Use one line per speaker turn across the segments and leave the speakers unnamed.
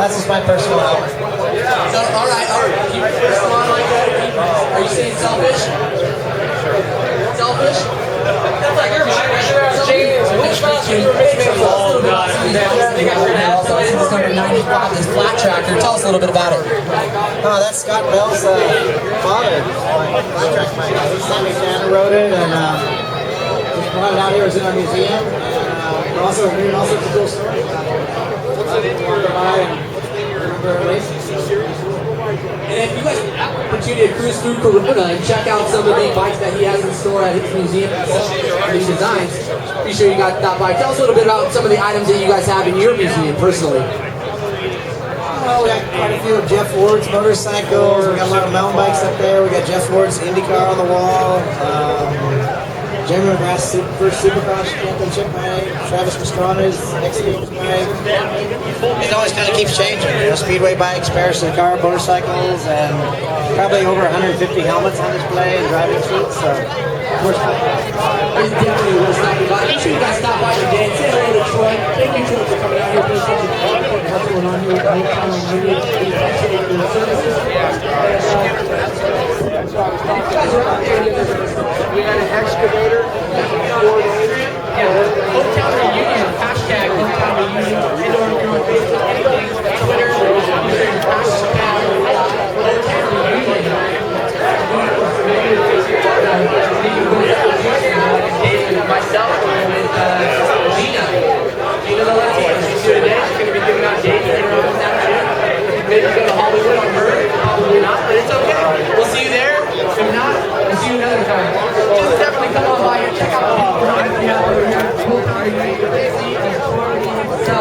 That's just my personal help.
So, all right. Keep your first on like that. Are you saying selfish? Selfish? That's like your mind. It's number 95, this flat tractor. Tell us a little bit about it.
Oh, that's Scott Bell's father. My flat track, my son Santa rode it, and just brought it out here. It's in our museum. And we're also hearing all sorts of cool stories. Walk by and remember a race.
And if you guys have the opportunity to cruise through Corona and check out some of the bikes that he has in store at his museum, these designs, be sure you got that bike. Tell us a little bit about some of the items that you guys have in your museum personally.
Well, we got quite a few of Jeff Ward's motorcycles. We got a lot of mountain bikes up there. We got Jeff Ward's IndyCar on the wall. Jeremy McGrath's first Supercross championship bike. Travis Pastrana's X-Games bike. It always kind of keeps changing. You know, speedway bikes, Paris car, motorcycles, and probably over 150 helmets on display and driving suits. So,
It's definitely worth stopping by. Make sure you guys stop by today. Say hello to Troy. Thank you, Troy, for coming out here. What's going on here at Hopetown Reunion? We appreciate your services.
We had an excavator.
Hopetown Reunion. Hashtag Hopetown Reunion. Indoor and on Facebook. Anything. Twitter. Hashtag Hopetown Reunion. Myself and with Gina the Latina. She's here today. She's going to be giving out dates later on this afternoon. Maybe go to Hollywood on her. Probably not, but it's okay. We'll see you there. If not, we'll see you another time. Just definitely come on by and check out the people that we have over here. We'll come to you. Busy and so.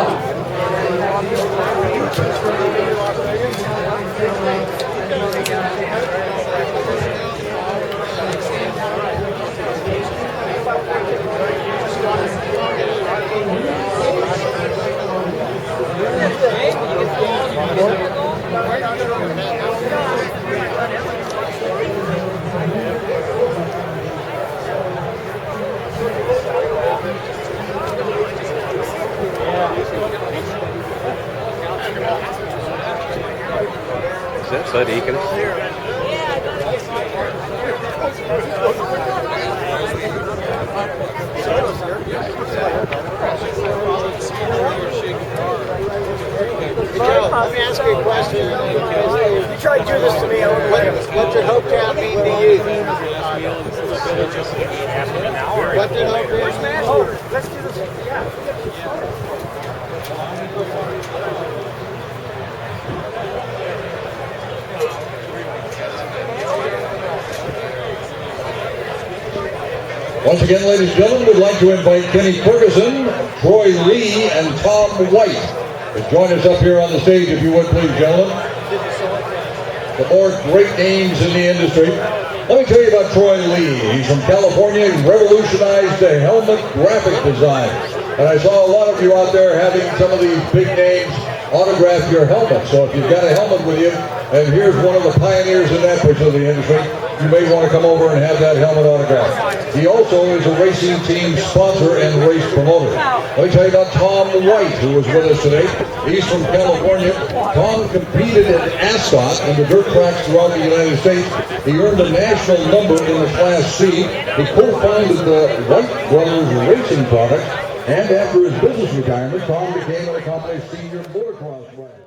Is that Bud Eakins?
Let me ask you a question. You tried to do this to me. What did Hopetown mean to you? What did Hopetown mean? Oh, let's do this.
Once again, ladies and gentlemen, we'd like to invite Kenny Ferguson, Troy Lee, and Tom White to join us up here on the stage, if you would, please, gentlemen. The more great names in the industry. Let me tell you about Troy Lee. He's from California. He revolutionized the helmet graphic design. And I saw a lot of you out there having some of these big names autograph your helmet. So if you've got a helmet with you, and here's one of the pioneers in that part of the industry, you may want to come over and have that helmet autographed. He also is a racing team sponsor and race promoter. Let me tell you about Tom White, who was with us today. He's from California. Tom competed in Ascot and the dirt tracks throughout the United States. He earned a national number in the Class C. He co-founded the White Brothers Racing product. And after his business retirement, Tom became an accomplished senior motocross rider.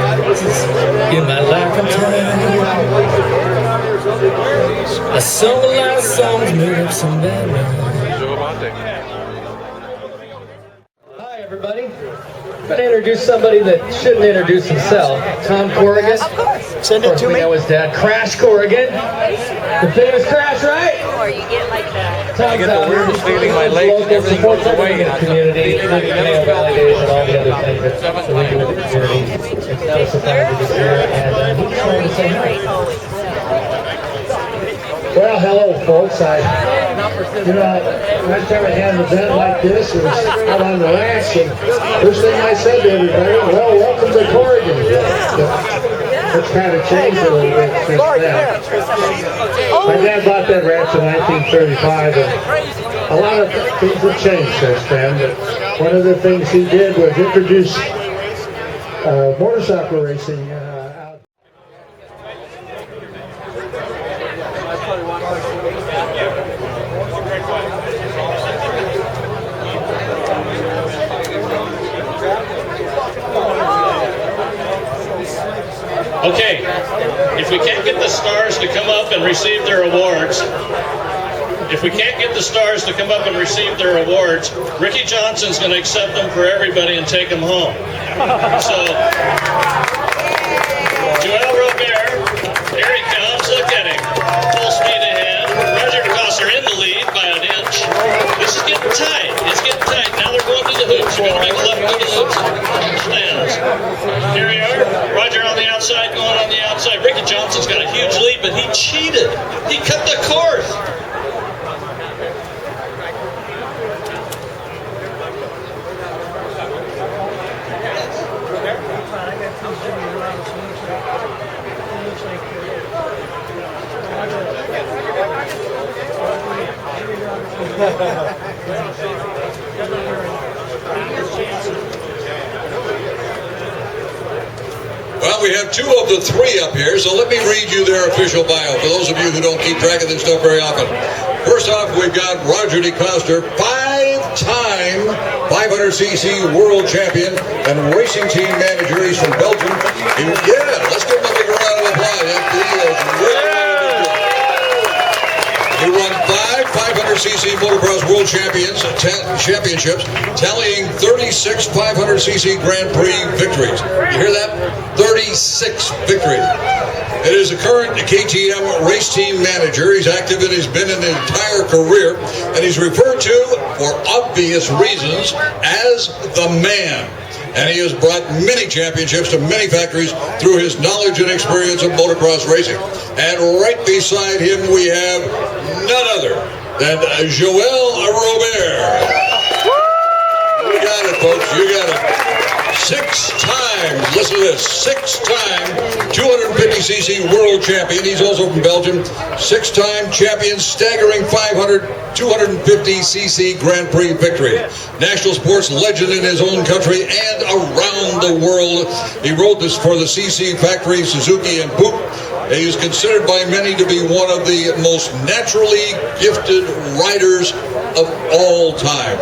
In my life I'm telling I sung a lot of songs, made up some bad ones. Hi everybody. I'm going to introduce somebody that shouldn't introduce himself. Tom Corrigan.
Of course. Send it to me.
That was Dad. Crash Corrigan. The famous Crash, right?
Or you get like that.
I get the weirdest feeling my legs and everything goes away. In the community, Mayo Valley Days and all the other things that we do with the community. It's not a surprise this year, and he's trying to say hi.
Well, hello, folks. Last time I had an event like this, it was out on the ranch, and first thing I said to everybody, well, welcome to Corrigan. It's kind of changed a little bit since then. My dad bought that ranch in 1935, and a lot of things have changed since then, but one of the things he did was introduce motorcycle racing out.
Okay, if we can't get the stars to come up and receive their awards, Ricky Johnson's going to accept them for everybody and take them home. So, Joel Robert, here he comes, look at him, full speed ahead. Roger DeCoster in the lead by an inch. This is getting tight, Now they're going to the hoops. You're going to make a left, go to the hoops, stands. Here we are, Roger on the outside, going on the outside. Ricky Johnson's got a huge lead, but he cheated. He cut the course.
Well, we have two of the three up here, so let me read you their official bio, for those of you who don't keep track of this stuff very often. First off, we've got Roger DeCoster, five-time 500cc world champion and racing team manager. He's from Belgium. Let's give him a big round of applause. He won 500cc motocross world championships, tallying 36 500cc Grand Prix victories. You hear that? 36 victories. It is a current KTM race team manager. He's active and has been in his entire career, and he's referred to, for obvious reasons, as the man. And he has brought many championships to many factories through his knowledge and experience of motocross racing. And right beside him we have none other than Joel Robert. You got it, folks. You got it. 6 times, listen to this, 6-time 250cc world champion. He's also from Belgium. 6-time champion, staggering 250cc Grand Prix victory. National sports legend in his own country and around the world. He rode this for the CC Factory, Suzuki, and Poop. He is considered by many to be one of the most naturally gifted riders of all time.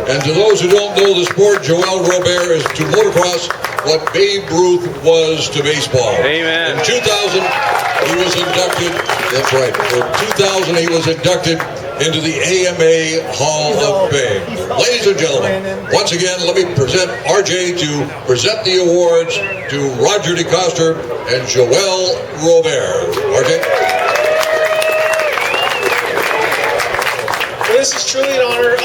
And to those who don't know the sport, Joel Robert is to motocross what Babe Ruth was to baseball.
Amen.
In 2000, he was inducted, that's right, in 2000 he was inducted into the AMA Hall of Fame. Ladies and gentlemen, once again, let me present RJ to present the awards to Roger DeCoster and Joel Robert. RJ?
Well, this is truly an honor.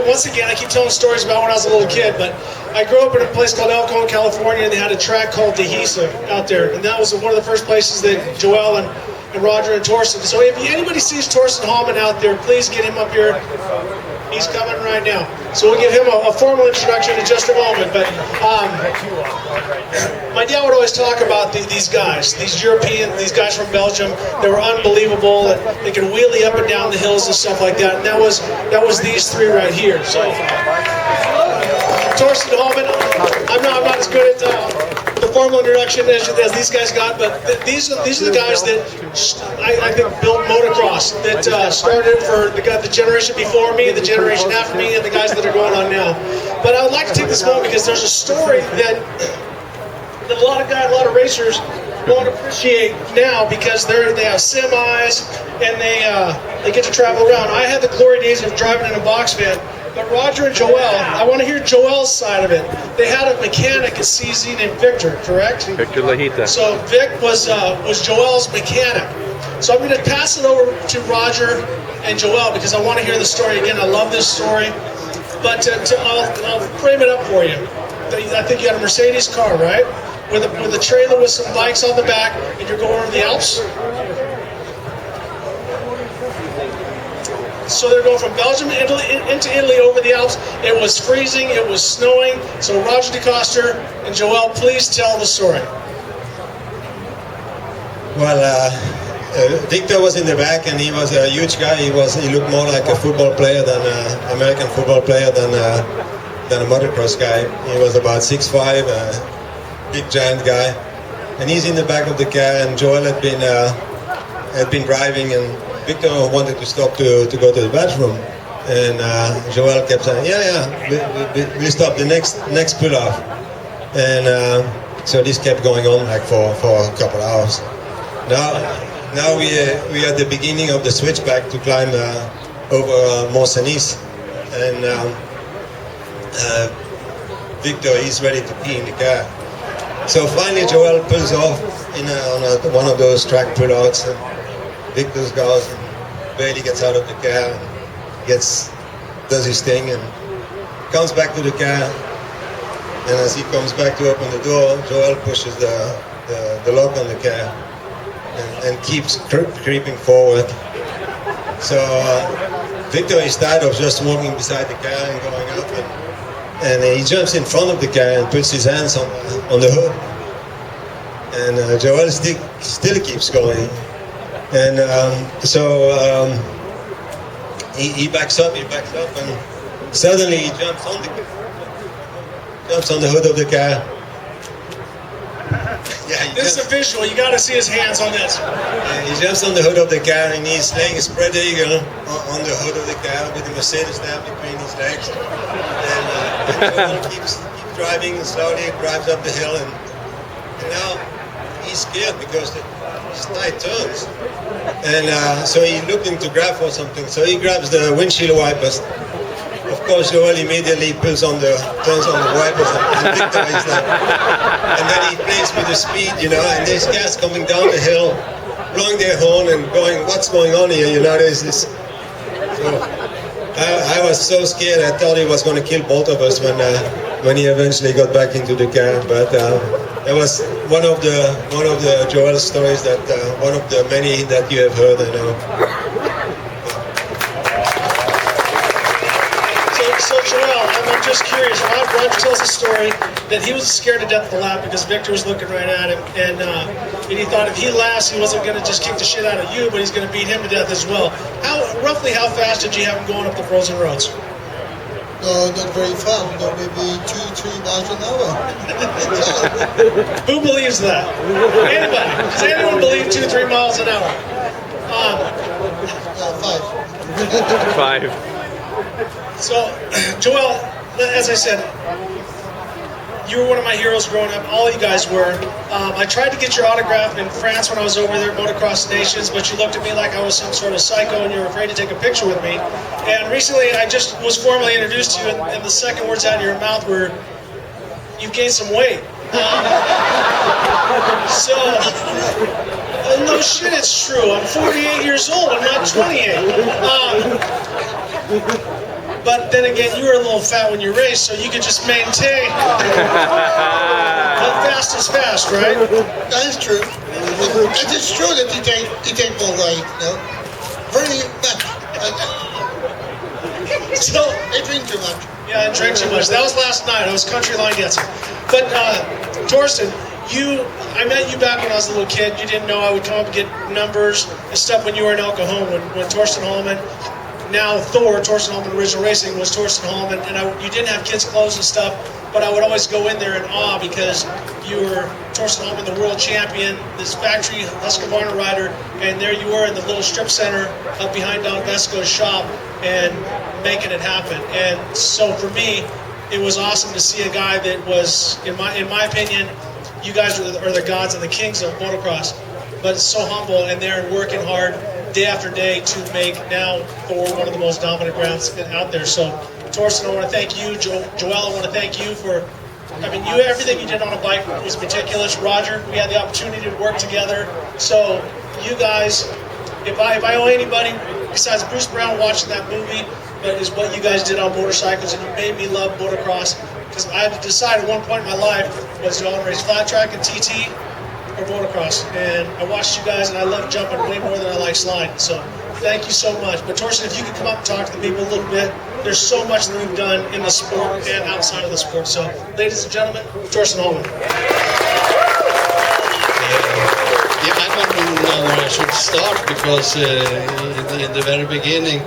Once again, I keep telling stories about when I was a little kid, but I grew up in a place called Elkhorn, California, and they had a track called Dehesa out there, and that was one of the first places that Joel and Roger and Torsten. So if anybody sees Torsten Hallman out there, please get him up here. He's coming right now. So we'll give him a formal introduction in just a moment. But my dad would always talk about these guys, these guys from Belgium. They were unbelievable. And they could wheelie up and down the hills and stuff like that. And that was these three right here. So Torsten Hallman, I'm not as good at the formal introduction as these guys got, but these are the guys that I think built motocross, that started for the generation before me, the generation after me, and the guys that are going on now. But I would like to take this moment because there's a story that that a lot of racers won't appreciate now because they have semis and they get to travel around. I had the glory days of driving in a box van, but Roger and Joel, I want to hear Joel's side of it. They had a mechanic at CZ named Victor, correct?
Victor Lajita.
So Vic was Joel's mechanic. So I'm going to pass it over to Roger and Joel because I want to hear the story again. I love this story, but I'll frame it up for you. I think you had a Mercedes car, right? With a trailer with some bikes on the back, and you're going over the Alps. So they're going from Belgium into Italy over the Alps. It was freezing, it was snowing. So Roger DeCoster and Joel, please tell the story.
Well, Victor was in the back, and he was a huge guy. He looked more like a football player than an American football player than a motocross guy. He was about 6'5", big giant guy, and he's in the back of the car. And Joel had been driving, and Victor wanted to stop to go to the bathroom, and Joel kept saying, "Yeah, we stop the next pull off," and so this kept going on like for a couple of hours. Now we are at the beginning of the switchback to climb over Mont Cenis, and Victor is ready to pee in the car. So finally Joel pulls off on one of those track pullouts, and Victor goes and barely gets out of the car, and does his thing and comes back to the car, and as he comes back to open the door, Joel pushes the lock on the car and keeps creeping forward. So Victor is tired of just walking beside the car and going up, and he jumps in front of the car and puts his hands on the hood. And Joel still keeps going. And he backs up, and suddenly he jumps on the hood of the car. Yeah,
This is a visual. You got to see his hands on this.
He jumps on the hood of the car, and he's laying a spread eagle on the hood of the car with the Mercedes stamp between his legs. And Joel keeps driving slowly, drives up the hill, and now he's scared because it's tight turns. And so he's looking to grab for something. So he grabs the windshield wipers. Of course, Joel immediately turns on the wipers, and Victor is there. And then he plays with the speed, and there's cars coming down the hill, blowing their horn and going, "What's going on here?" There's this. So I was so scared. I thought he was going to kill both of us when he eventually got back into the car. But it was one of the Joel stories that one of the many that you have heard. I know.
So Joel, I'm just curious. Roger tells a story that he was scared to death of the lap because Victor was looking right at him, and he thought if he laughs, he wasn't going to just kick the shit out of you, but he's going to beat him to death as well. Roughly how fast did you have him going up the frozen roads?
No, not very fast. Maybe 2-3 miles an hour.
Who believes that? Anybody? Does anyone believe 2-3 miles an hour?
5.
So, Joel, as I said, you were one of my heroes growing up. All you guys were. I tried to get your autograph in France when I was over there at Motocross Nations, but you looked at me like I was some sort of psycho and you were afraid to take a picture with me. And recently I just was formally introduced to you, and the second words out of your mouth were, "You've gained some weight." No shit, it's true. I'm 48 years old. I'm not 28. But then again, you were a little fat when you raced, so you could just maintain. How fast is fast, right?
That is true. It is true that you take more weight, Very much.
So,
I drink too much.
Yeah, I drank too much. That was last night. I was country line dancing. But, Torsten, I met you back when I was a little kid. You didn't know I would come up and get numbers and stuff when you were in El Cajon, when Torsten Hallman, now Torsten Hallman Original Racing, was Torsten Hallman, and you didn't have kids' clothes and stuff, but I would always go in there in awe because you were Torsten Hallman, the world champion, this factory Husqvarna rider, and there you were in the little strip center up behind Don Vesco's shop and making it happen. And so for me, it was awesome to see a guy that was, in my opinion, you guys are the gods and the kings of motocross, but it's so humble, and they're working hard day after day to make now Thor one of the most dominant brands out there. So, Torsten, I want to thank you. Joel, I want to thank you for, everything you did on a bike was meticulous. Roger, we had the opportunity to work together. So, you guys, if I owe anybody, besides Bruce Brown watching that movie, but is what you guys did on motorcycles, and you made me love motocross, because I had to decide at one point in my life, was to race flat track and TT or motocross, and I watched you guys, and I love jumping way more than I like sliding, so thank you so much. But Torsten, if you could come up and talk to the people a little bit, there's so much that you've done in the sport and outside of the sport. So, ladies and gentlemen, Torsten Holman.
I don't know where I should start, because in the very beginning,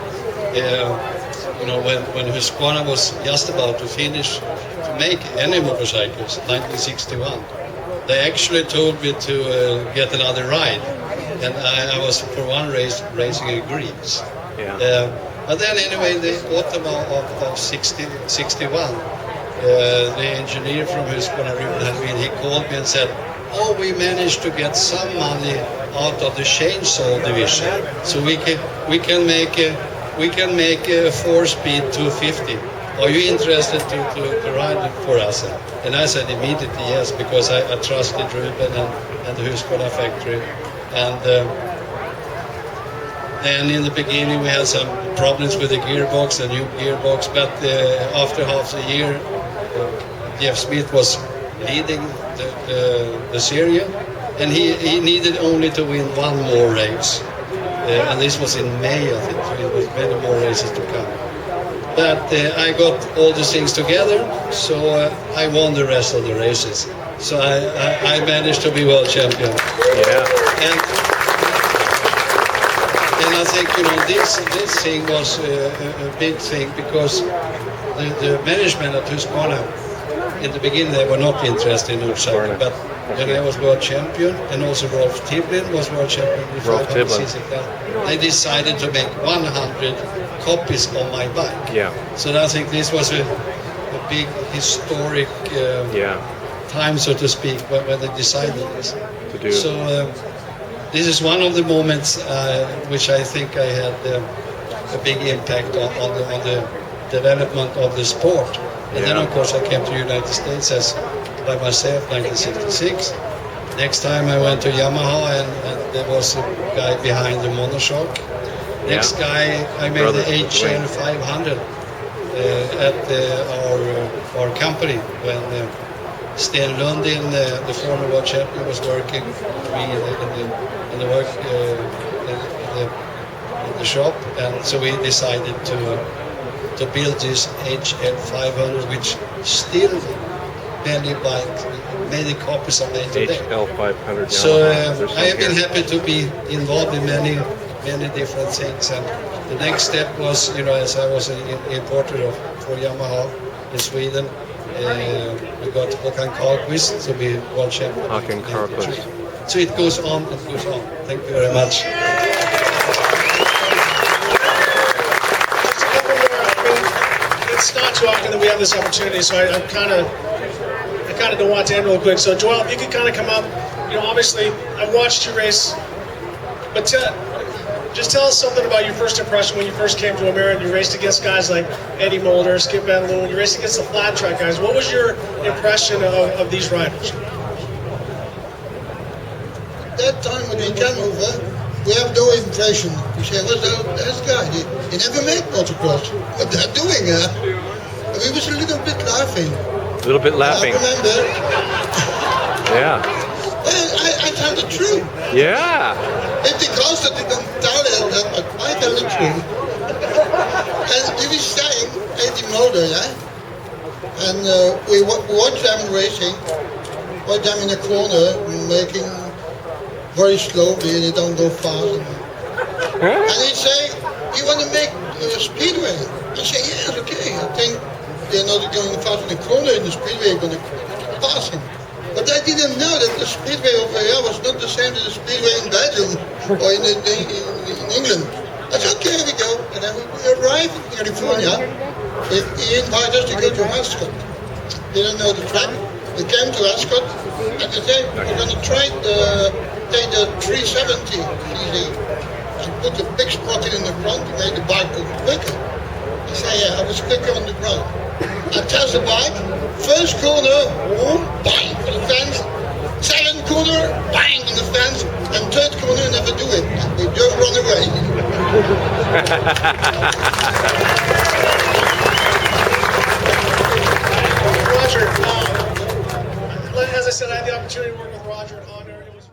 when Husqvarna was just about to finish to make any motorcycles, 1961, they actually told me to get another ride, and I was for one race racing in Greece. But then anyway, the autumn of 61, the engineer from Husqvarna, he called me and said, "Oh, we managed to get some money out of the chainsaw division, so we can make a 4-speed 250. Are you interested to ride it for us?" And I said immediately yes, because I trusted Ruben and the Husqvarna factory. And in the beginning we had some problems with the gearbox, a new gearbox, but after half a year, Jeff Smith was leading the series, and he needed only to win one more race. And this was in May, I think, so it was many more races to come. But I got all these things together, so I won the rest of the races. So I managed to be world champion. Yeah. And I think, this thing was a big thing, because the management at Husqvarna, in the beginning, they were not interested in motorcycle, but when I was world champion, and also Rolf Tiblin was world champion, they decided to make 100 copies of my bike. Yeah. So I think this was a big historic time, so to speak, when they decided this. To do. So this is one of the moments which I think I had a big impact on the development of the sport. And then, of course, I came to the United States by myself, 1966. Next time I went to Yamaha, and there was a guy behind the monoshock. Next guy, I made the HL 500 at our company, when Sten Lundin, the former world champion, was working with me in the shop, and so we decided to build this HL 500, which still many copies are made today.
HL 500.
So I have been happy to be involved in many different things, and the next step was, as I was an importer for Yamaha in Sweden, we got Håkan Karlqvist to be world champion.
Håkan Karlqvist.
So it goes on and goes on. Thank you very much.
It's not too often that we have this opportunity, so I kind of don't want to end real quick. So Joel, if you could kind of come up, obviously I watched you race, but just tell us something about your first impression when you first came to America and you raced against guys like Eddie Mulder, Skip Van Loon, you raced against the flat track guys. What was your impression of these riders?
That time when we came over, we have no impression. We say, what's that guy? He never made motocross. What they're doing, we was a little bit laughing.
A little bit laughing.
I remember.
Yeah.
I tell the truth.
Yeah.
If the girls that didn't tell it, I tell the truth. And he was saying, Eddie Mulder, and we watched them racing, watched them in a corner, making very slowly, and they don't go fast. And he say, you want to make a speedway? I say, yes, okay. I think they're not going fast in the corner in the speedway, going to pass him. But I didn't know that the speedway over here was not the same as the speedway in Belgium or in England. I said, okay, here we go. And then we arrived in California. He invited us to go to Ascot. Didn't know the track. We they came to Ascot and they said, we're going to try take the 370 cc and put a big sprocket in the front to make the bike go quicker. I say, yeah, I was quicker on the ground. I test the bike, first corner, boom, bang, on the fence. Second corner, bang, on the fence. And third corner, never do it. We just run away.
Roger, as I said, I had the opportunity to work with Roger at Honda. It was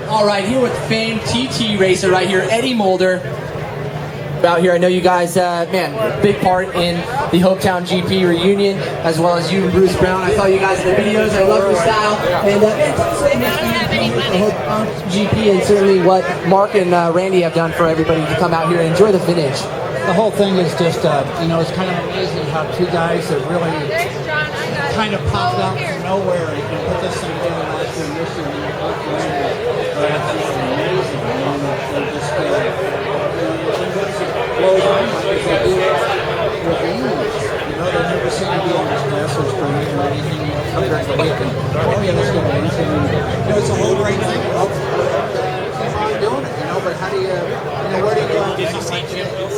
All right, here with famed TT racer right here, Eddie Mulder. Out here, I know you guys, man, big part in the Hopetown GP Reunion, as well as you and Bruce Brown. I saw you guys in the videos. I love your style. And man, tell us what makes you the Hopetown GP and certainly what Mark and Randy have done for everybody to come out here and enjoy the finish.
The whole thing is just, you know, it's kind of amazing how two guys that really kind of popped out from nowhere and put this thing together last year and this year. And both amazing. You know, they're just, blows my mind because they do it with ease. You know, they never seem to be on this class or screen or anything compared to Lincoln. Oh yeah, let's go dance. And, you know, it's a whole great thing. Keep on doing it, you know, but how do you know, where do you go?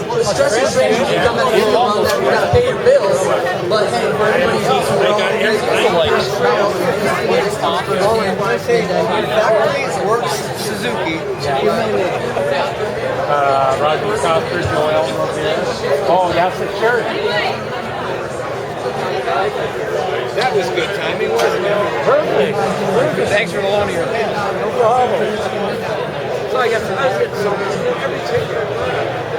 Well, the stress is strange when you come out here on that you gotta pay your bills, but hey, for everybody else who
works Suzuki.
Roger Coster, Joel Rodriguez. Oh, that's the shirt.
That was good timing, wasn't it?
Perfect. Perfect.
Thanks for the loan of your pants.
No problem.
So I got to every ticket.